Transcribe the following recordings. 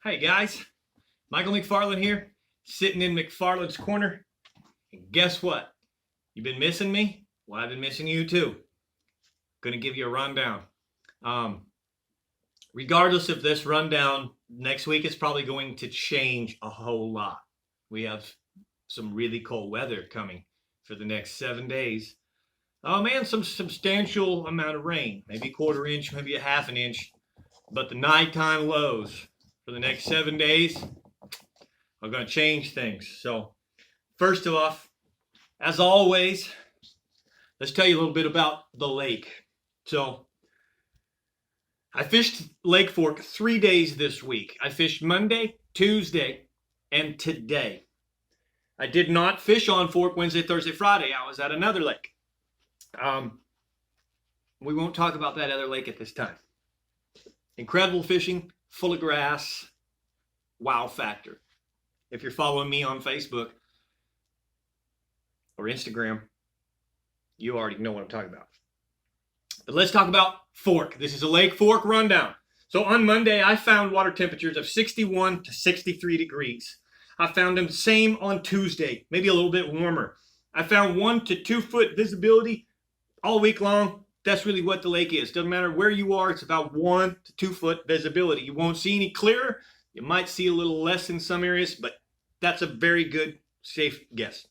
Hey guys, Michael McFarland here, sitting in McFarland's corner. And guess what? You've been missing me? Well, I've been missing you too. Gonna give you a rundown. Um, Regardless of this rundown, next week is probably going to change a whole lot. We have some really cold weather coming for the next 7 days. Oh man, some substantial amount of rain, maybe a quarter inch, maybe a half an inch. But the nighttime lows for the next 7 days are going to change things. So first off, as always, let's tell you a little bit about the lake. So I fished Lake Fork 3 days this week. I fished Monday, Tuesday, and today. I did not fish on Fork Wednesday, Thursday, Friday. I was at another lake. We won't talk about that other lake at this time. Incredible fishing, full of grass, wow factor. If you're following me on Facebook or Instagram, you already know what I'm talking about. But let's talk about Fork. This is a Lake Fork rundown. So on Monday, I found water temperatures of 61 to 63 degrees. I found them same on Tuesday, maybe a little bit warmer. I found 1 to 2 foot visibility all week long. That's really what the lake is. Doesn't matter where you are, it's about 1 to 2 foot visibility. You won't see any clearer. You might see a little less in some areas, but that's a very good, safe guess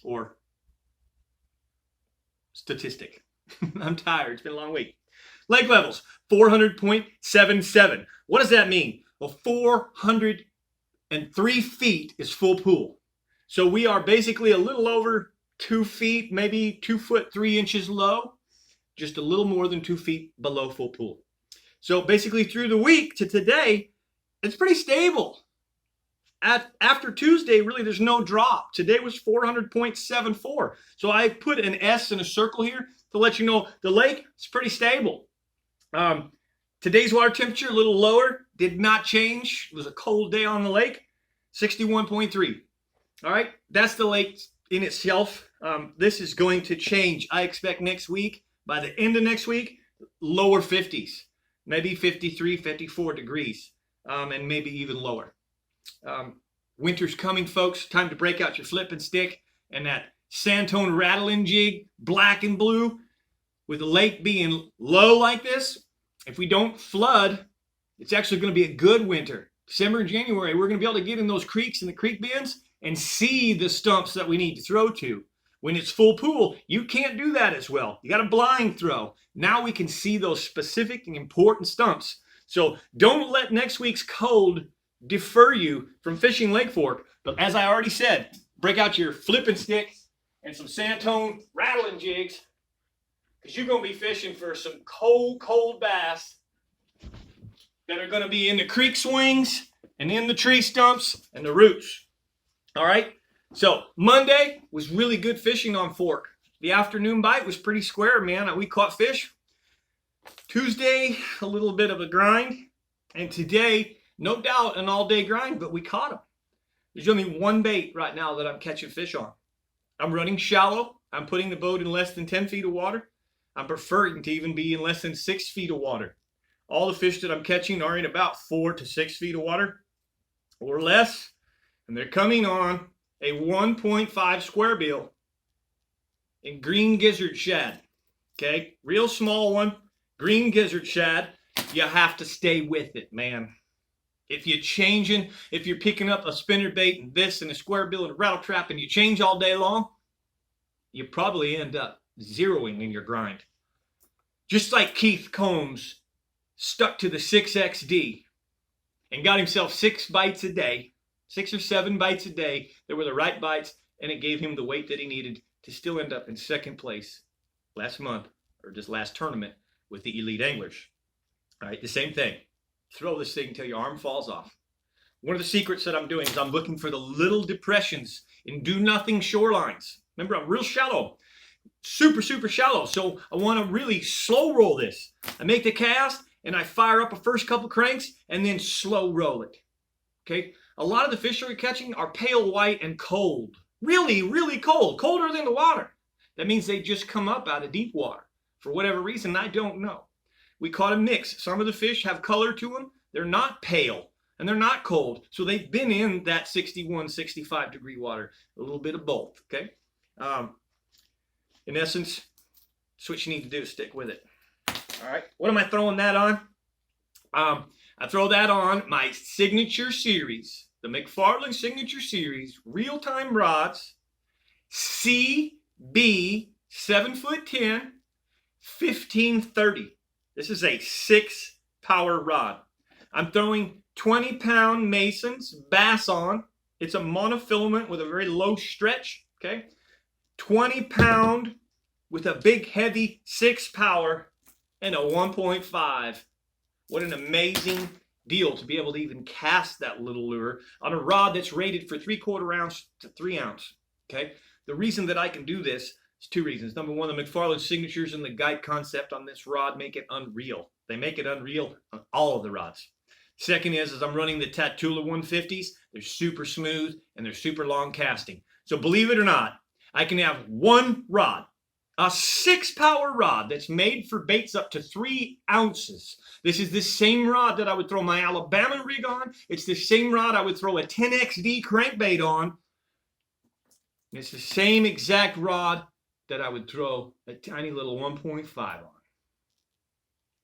or statistic. I'm tired. It's been a long week. Lake levels, 400.77. What does that mean? Well, 403 feet is full pool. So we are basically a little over 2 feet, maybe 2 foot 3 inches low, just a little more than 2 feet below full pool. So basically through the week to today, it's pretty stable. After Tuesday, really, there's no drop. Today was 400.74. So I put an S in a circle here to let you know the lake is pretty stable. Today's water temperature, a little lower, did not change. It was a cold day on the lake, 61.3. All right, that's the lake in itself. This is going to change. I expect next week, by the end of next week, lower 50s, maybe 53, 54 degrees, and maybe even lower. Winter's coming, folks. Time to break out your flip and stick and that sandtone rattling jig, black and blue. With the lake being low like this, if we don't flood, it's actually going to be a good winter. December and January, we're going to be able to get in those creeks and the creek bends and see the stumps that we need to throw to. When it's full pool, you can't do that as well. You got a blind throw. Now we can see those specific and important stumps. So don't let next week's cold defer you from fishing Lake Fork. But as I already said, break out your flipping stick and some sandtone rattling jigs, because you're going to be fishing for some cold bass that are going to be in the creek swings and in the tree stumps and the roots. All right? So Monday was really good fishing on Fork. The afternoon bite was pretty square, man. We caught fish. Tuesday, a little bit of a grind. And today, no doubt an all-day grind, but we caught them. There's only one bait right now that I'm catching fish on. I'm running shallow. I'm putting the boat in less than 10 feet of water. I'm preferring to even be in less than 6 feet of water. All the fish that I'm catching are in about 4 to 6 feet of water or less. And they're coming on a 1.5 square bill in green gizzard shad. Okay, real small one, green gizzard shad. You have to stay with it, man. If you're picking up a spinner bait and this and a square bill and a rattle trap and you change all day long, you probably end up zeroing in your grind. Just like Keith Combs stuck to the 6XD and got himself 6 bites a day, 6 or 7 bites a day. They were the right bites, and it gave him the weight that he needed to still end up in second place last month, or just last tournament, with the elite anglers. All right, the same thing. Throw this thing until your arm falls off. One of the secrets that I'm doing is I'm looking for the little depressions in do-nothing shorelines. Remember, I'm real shallow, super shallow, so I want to really slow roll this. I make the cast, and I fire up a first couple cranks, and then slow roll it. Okay? A lot of the fish that we're catching are pale white and cold. Really cold. Colder than the water. That means they just come up out of deep water. For whatever reason, I don't know. We caught a mix. Some of the fish have color to them. They're not pale. and they're not cold. So they've been in that 61, 65 degree water. A little bit of both, okay? In essence, that's what you need to do, stick with it. All right, what am I throwing that on? I throw that on my signature series, the McFarland Signature Series, real-time rods, CB 7'10", 1530. This is a 6-power rod. I'm throwing 20-pound Masons bass on. It's a monofilament with a very low stretch, okay? 20-pound with a big, heavy 6-power and a 1.5. What an amazing deal to be able to even cast that little lure on a rod that's rated for 3/4 ounce to 3 ounce, okay? The reason that I can do this is 2 reasons. Number one, the McFarland signatures and the guide concept on this rod make it unreal. They make it unreal on all of the rods. Second is I'm running the Tatula 150s. They're super smooth and they're super long casting. So believe it or not, I can have one rod, a 6-power rod that's made for baits up to 3 ounces. This is the same rod that I would throw my Alabama rig on. It's the same rod I would throw a 10XD crankbait on. It's the same exact rod that I would throw a tiny little 1.5 on.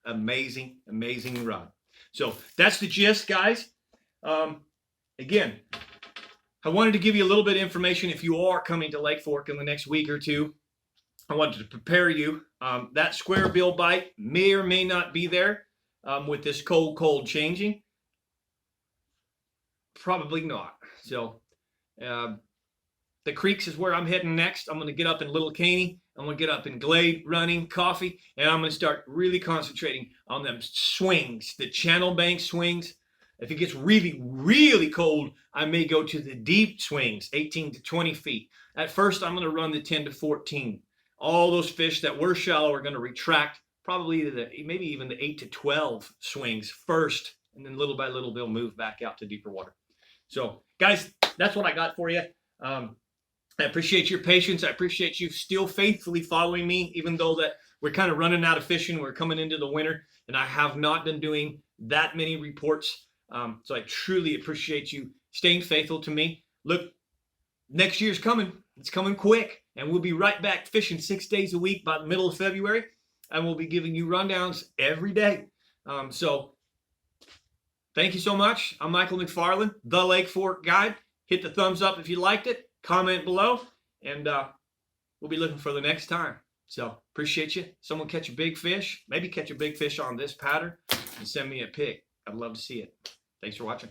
Amazing, amazing rod. So that's the gist, guys. Again, I wanted to give you a little bit of information if you are coming to Lake Fork in the next week or two. I wanted to prepare you. That square bill bite may or may not be there with this cold changing. Probably not. So the creeks is where I'm heading next. I'm going to get up in Little Caney. I'm going to get up in Glade, running, coffee, and I'm going to start really concentrating on them swings, the channel bank swings. If it gets really, really cold, I may go to the deep swings, 18 to 20 feet. At first, I'm going to run the 10 to 14. All those fish that were shallow are going to retract, probably to maybe even the 8 to 12 swings first, and then little by little, they'll move back out to deeper water. So, guys, that's what I got for you. I appreciate your patience. I appreciate you still faithfully following me, even though that we're kind of running out of fishing. We're coming into the winter, and I have not been doing that many reports. So I truly appreciate you staying faithful to me. Look, next year's coming. It's coming quick, and we'll be right back fishing 6 days a week by the middle of February, and we'll be giving you rundowns every day. So thank you so much. I'm Michael McFarland, the Lake Fork Guide. Hit the thumbs up if you liked it. Comment below, and we'll be looking for the next time. So appreciate you. Someone catch a big fish. Maybe catch a big fish on this pattern and send me a pic. I'd love to see it. Thanks for watching.